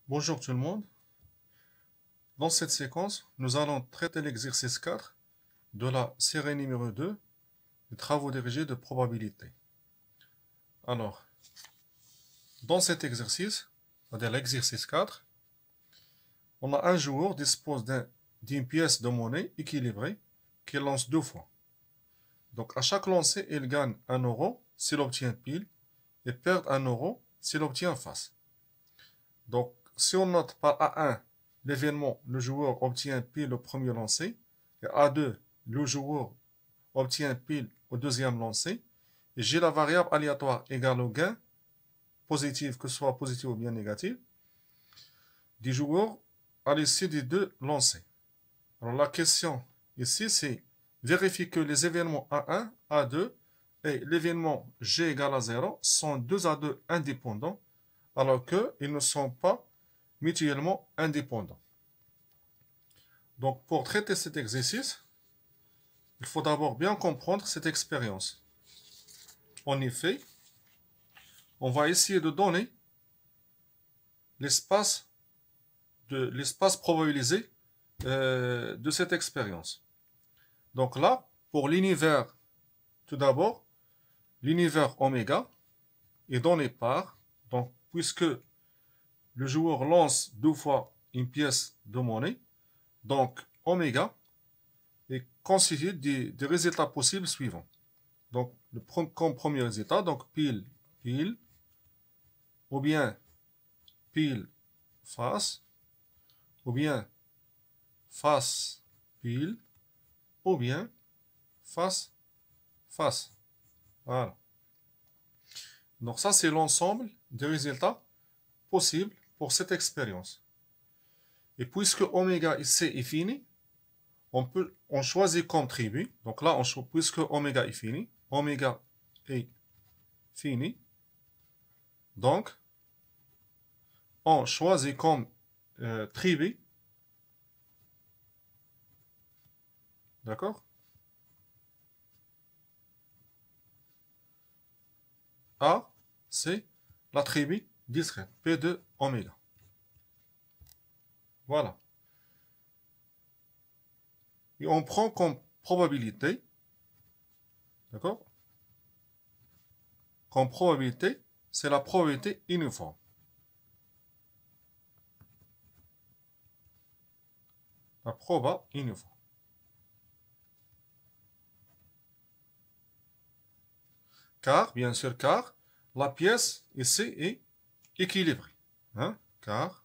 Bonjour tout le monde. Dans cette séquence, nous allons traiter l'exercice 4 de la série numéro 2 des travaux dirigés de probabilité. Alors, dans cet exercice, c'est-à-dire l'exercice 4, on a un joueur dispose d'une pièce de monnaie équilibrée qu'il lance 2 fois. Donc à chaque lancer, il gagne 1 euro s'il obtient pile et perd 1 euro s'il obtient face. Donc si on note par A1 l'événement, le joueur obtient pile au premier lancer, et A2, le joueur obtient pile au deuxième lancer, et j'ai la variable aléatoire égale au gain, positif, que ce soit positif ou bien négatif, du joueur à l'issue des deux lancers. Alors la question ici, c'est vérifier que les événements A1, A2 et l'événement G égale à 0 sont 2 à 2 indépendants, alors qu'ils ne sont pas mutuellement indépendants. Donc pour traiter cet exercice, il faut d'abord bien comprendre cette expérience. En effet, on va essayer de donner l'espace probabilisé de cette expérience. Donc là, pour l'univers, tout d'abord, l'univers oméga est donné par, donc puisque le joueur lance 2 fois une pièce de monnaie, donc oméga est constitué des résultats possibles suivants. Donc, comme premier résultat, donc pile, pile, ou bien pile, face, ou bien face, pile, ou bien face, face. Voilà. Donc ça, c'est l'ensemble des résultats possibles pour cette expérience. Et puisque oméga ici est fini, on choisit comme tribu. Donc là, puisque oméga est fini, oméga est fini. Donc, on choisit comme tribu. D'accord? A, c'est l'attribut discret, P de oméga. Voilà. Et on prend comme probabilité, d'accord? Comme probabilité, c'est la probabilité uniforme. La proba uniforme. Car, bien sûr, car la pièce ici est équilibrée. Hein? Car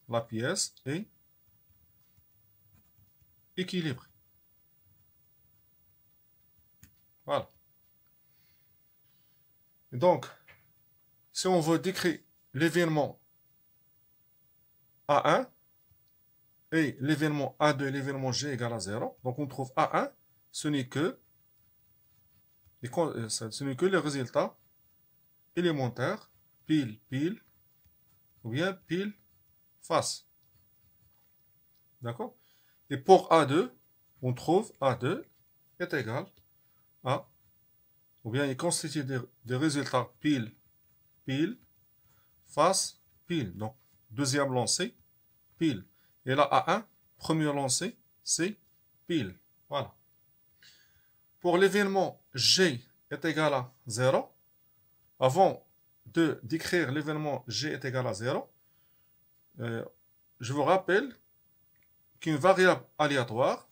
la pièce est équilibrée. Voilà. Et donc, si on veut décrire l'événement A1 et l'événement A2 et l'événement G égale à 0, donc on trouve A1, ce n'est que les résultats élémentaires, pile, pile, ou bien pile, face. D'accord? Et pour A2, on trouve A2 est égal à, ou bien il constitue des résultats pile, pile, face, pile. Donc, deuxième lancé, pile. Et là, A1, premier lancé, c'est pile. Voilà. Pour l'événement G est égal à 0, avant de décrire l'événement G est égal à 0, je vous rappelle qu'une variable aléatoire,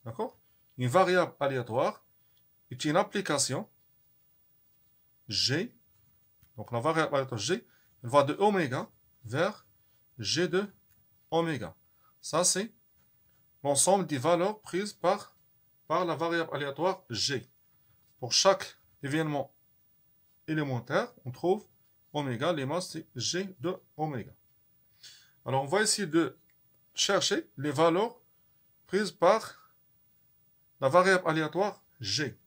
d'accord? Une variable aléatoire est une application G, donc la variable aléatoire G, elle va de oméga vers G de oméga. Ça, c'est l'ensemble des valeurs prises par la variable aléatoire G. Pour chaque événement élémentaire, on trouve oméga, les masses, c'est G de oméga. Alors, on va essayer de chercher les valeurs prises par la variable aléatoire G.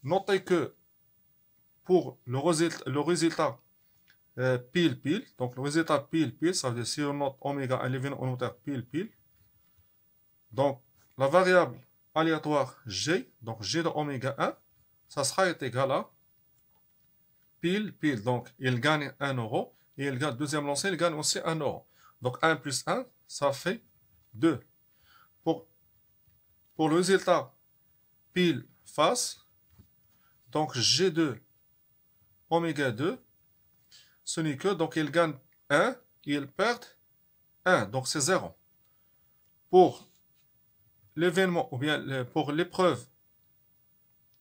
Notez que pour le résultat pile pile, donc le résultat pile pile, ça veut dire si on note oméga à l'événement, on note pile pile. Donc la variable aléatoire G, donc G de oméga 1, ça sera égal à pile, pile. Donc, il gagne 1 euro. Et il gagne, deuxième lancé, il gagne aussi 1 euro. Donc, 1 plus 1, ça fait 2. Pour le résultat pile face, donc G2 oméga 2, ce n'est que, donc il gagne 1, et il perd 1, donc c'est 0. Pour l'événement, ou bien pour l'épreuve,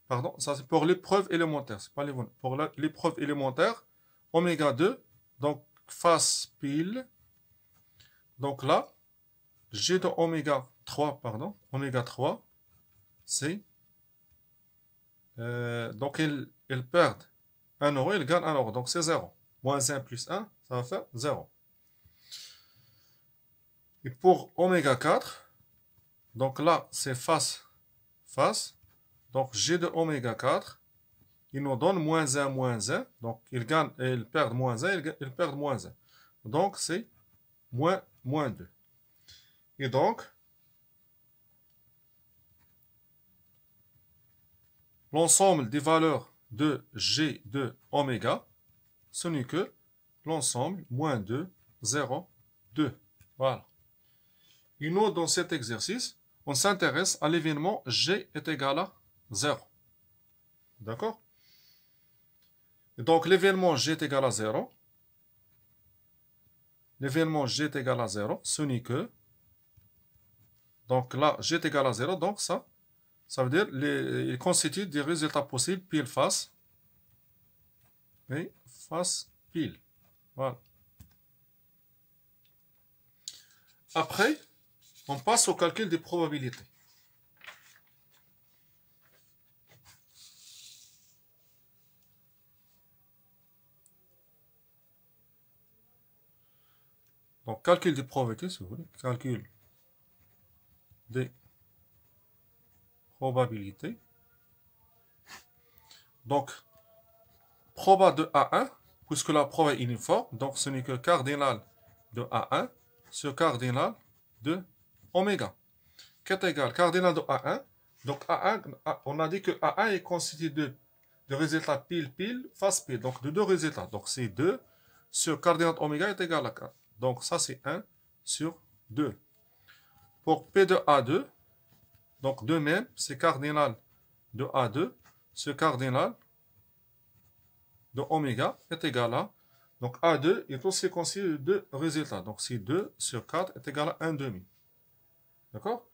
pardon, ça c'est pour l'épreuve élémentaire, c'est pas l'événement, pour l'épreuve élémentaire, oméga 2, donc face pile, donc là, G de oméga 3, pardon, oméga 3, c'est, donc ils perdent 1 euro, ils gagnent 1 euro, donc c'est 0. Moins 1 plus 1, ça va faire 0. Et pour oméga 4, donc là, c'est face, face. Donc, G de oméga 4, il nous donne moins 1, moins 1. Donc, ils perdent moins 1, ils perdent moins 1. Donc, c'est moins 2. Et donc, l'ensemble des valeurs de G de oméga, ce n'est que l'ensemble moins 2, 0, 2. Voilà. Et nous, dans cet exercice, on s'intéresse à l'événement G est égal à 0. D'accord? Donc, l'événement G est égal à 0. L'événement G est égal à 0, ce n'est que... Donc là, G est égal à 0, donc ça veut dire il constitue des résultats possibles pile face et face pile. Voilà. Après, on passe au calcul des probabilités. Donc, calcul des probabilités, si vous voulez. Calcul des probabilités. Donc, proba de A1, puisque la proba est uniforme, donc ce n'est que cardinal de A1 sur cardinal de oméga, qui est égal cardinal de A1. Donc, A1, on a dit que A1 est constitué de résultats pile, pile, face pile. Donc, de deux résultats. Donc, c'est 2 sur cardinal de oméga est égal à 4. Donc, ça, c'est 1 sur 2. Pour P de A2, donc de même, c'est cardinal de A2 sur cardinal de oméga est égal à, donc A2 est aussi constitué de deux résultats. Donc, c'est 2 sur 4 est égal à 1 demi. D'accord?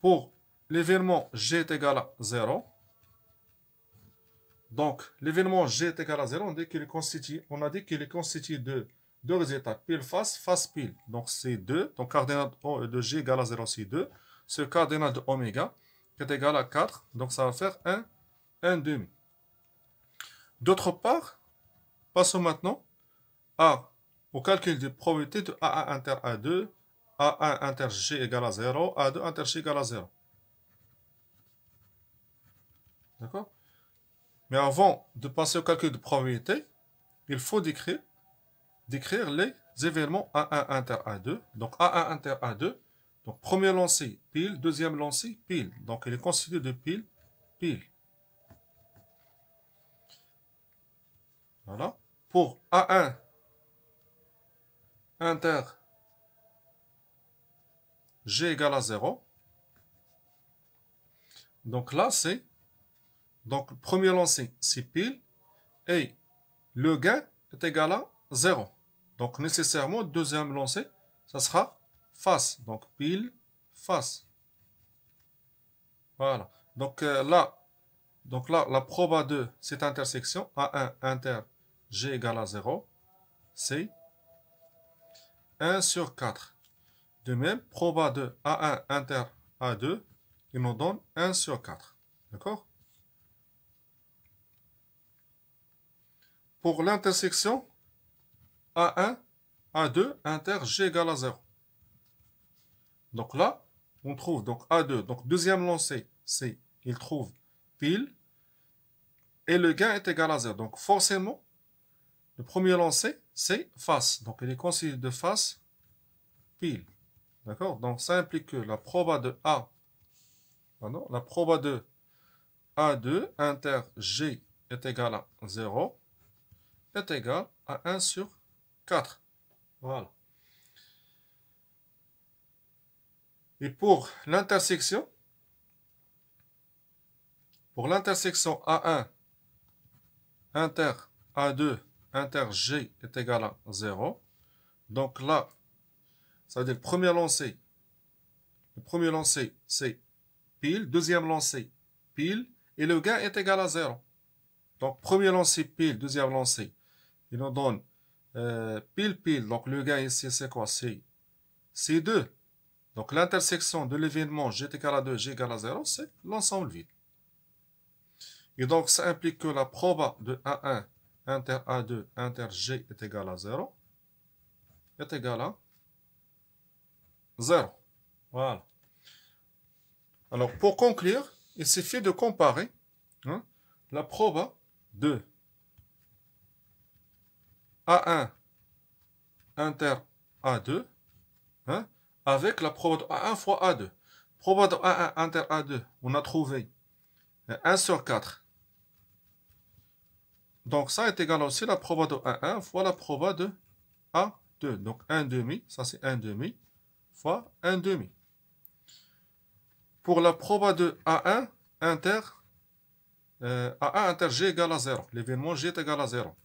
Pour l'événement G est égal à 0, donc l'événement G est égal à 0, on a dit qu'il est constitué de deux résultats, pile face, face pile. Donc c'est 2, donc cardinal de G égale à 0, c'est 2, ce cardinal de oméga qui est égal à 4, donc ça va faire 1 demi. D'autre part, passons maintenant au calcul des probabilités de A1 inter A2, A1 inter G égale à 0, A2 inter G égale à 0. D'accord? Mais avant de passer au calcul de probabilité, il faut décrire les événements A1 inter A2. Donc A1 inter A2, donc premier lancé pile, deuxième lancé pile. Donc il est constitué de pile, pile. Voilà. Pour A1 inter G égale à 0. Donc là, c'est, donc premier lancé, c'est pile, et le gain est égal à 0. Donc nécessairement, deuxième lancé, ça sera face. Donc pile, face. Voilà. Donc là, la proba de cette intersection, A1 inter G égale à 0, c'est 1 sur 4. De même, proba de A1 inter A2, il nous donne 1 sur 4. D'accord? Pour l'intersection A1, A2, inter G égale à 0. Donc là, on trouve donc A2. Donc deuxième lancé, c'est, il trouve pile. Et le gain est égal à 0. Donc forcément, le premier lancé, c'est face. Donc il est constitué de face pile. D'accord? Donc ça implique que la proba de la proba de A2 inter G est égal à 0. est égal à 1 sur 4. Voilà. Et pour l'intersection A1 inter A2 inter G est égal à 0. Donc là, ça veut dire le premier lancé, c'est pile, deuxième lancé, pile, et le gain est égal à 0. Donc premier lancé, pile, deuxième lancé, il nous donne pile, pile. Donc le gain ici, c'est quoi? C'est 2. Donc l'intersection de l'événement G est égal à 2, G égale à 0, c'est l'ensemble vide. Et donc ça implique que la proba de A1 inter A2 inter G est égal à 0 est égal à 0. Voilà. Alors pour conclure, il suffit de comparer la proba de A1 inter A2 avec la proba de A1 fois A2. Proba de A1 inter A2, on a trouvé 1 sur 4. Donc ça est égal aussi à la proba de A1 fois la proba de A2. Donc 1 demi, ça c'est 1 demi, fois 1 demi. Pour la proba de A1 inter G égale à 0. L'événement G est égal à 0.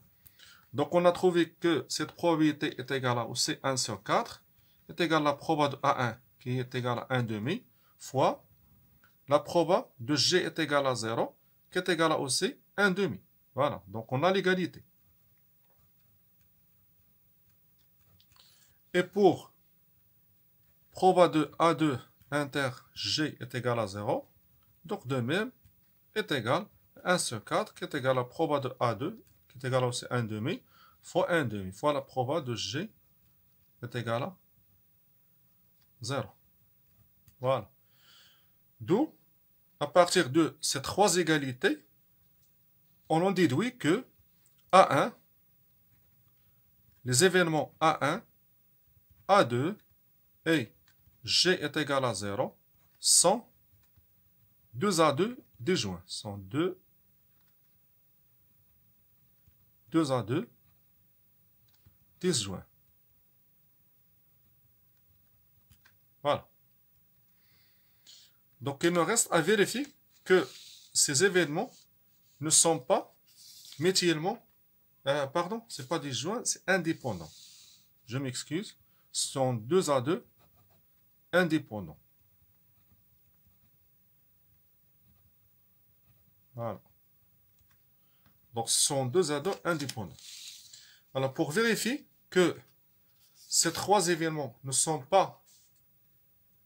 Donc on a trouvé que cette probabilité est égale à aussi 1 sur 4 est égale à la proba de A1 qui est égale à 1 demi fois la proba de G est égale à 0 qui est égale à aussi 1 demi. Voilà, donc on a l'égalité. Et pour proba de A2 inter G est égal à 0, donc de même est égal à 1 sur 4 qui est égal à proba de A2 qui est égal à aussi 1 demi fois 1 demi fois la proba de G est égal à 0. Voilà. D'où, à partir de ces trois égalités, on en déduit que A1, les événements A1, A2 et G est égal à 0 sont 2 à 2 disjoints. Sont 2 à 2 disjoints. Voilà. Donc il me reste à vérifier que ces événements ne sont pas mutuellement, pardon, c'est pas disjoints, c'est indépendant. Je m'excuse, ce sont 2 à 2 indépendants. Voilà. Donc ce sont 2 à 2 indépendants. Alors pour vérifier que ces trois événements ne sont pas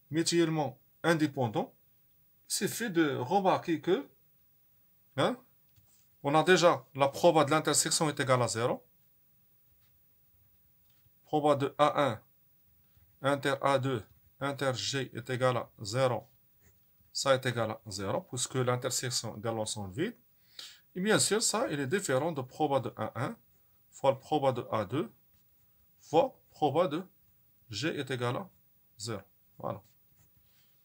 mutuellement indépendants, il suffit de remarquer que on a déjà la proba de l'intersection est égale à 0. Proba de A1 inter A2 inter G est égal à 0. Ça est égal à 0 puisque l'intersection est dans l'ensemble vide. Et bien sûr, ça, il est différent de proba de A1 fois le proba de A2 fois proba de G est égal à 0. Voilà.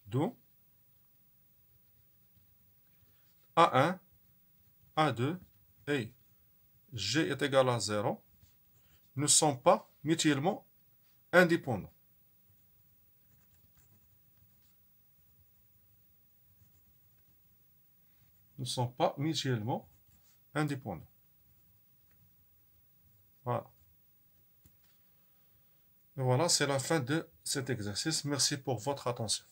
D'où A1, A2 et G est égal à 0 ne sont pas mutuellement indépendants. Ne sont pas mutuellement indépendants. Voilà. Et voilà, c'est la fin de cet exercice. Merci pour votre attention.